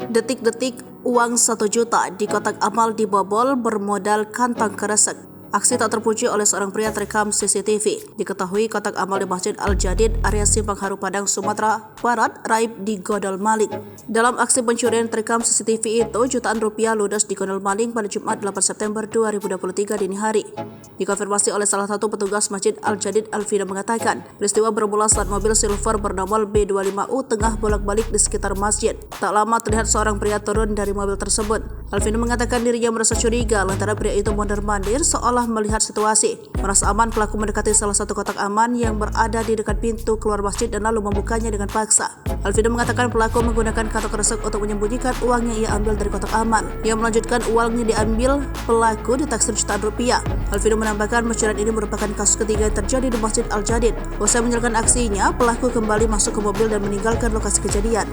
Detik-detik uang 1 juta di kotak amal dibobol bermodal kantong kresek. Aksi tak terpuji oleh seorang pria terekam CCTV. Diketahui kotak amal di Masjid Al-Jadid, area Simpang Haru Padang, Sumatera Barat, raib digodol maling. Dalam aksi pencurian terekam CCTV itu, jutaan rupiah ludes digodol maling pada Jumat 8 September 2023 dini hari. Dikonfirmasi oleh salah satu petugas Masjid Al-Jadid, Alvina mengatakan, peristiwa bermula saat mobil silver bernomor B25U tengah bolak-balik di sekitar masjid. Tak lama terlihat seorang pria turun dari mobil tersebut. Alvina mengatakan dirinya merasa curiga lantaran pria itu mondar-mandir seolah melihat situasi. Merasa aman, pelaku mendekati salah satu kotak aman yang berada di dekat pintu keluar masjid dan lalu membukanya dengan paksa. Alvina mengatakan pelaku menggunakan kantong kresek untuk menyembunyikan uang yang ia ambil dari kotak aman. Ia melanjutkan uang yang diambil pelaku ditaksir jutaan rupiah. Alvina menambahkan pencurian ini merupakan kasus ketiga yang terjadi di Masjid Al-Jadid. Usai menjalankan aksinya, pelaku kembali masuk ke mobil dan meninggalkan lokasi kejadian.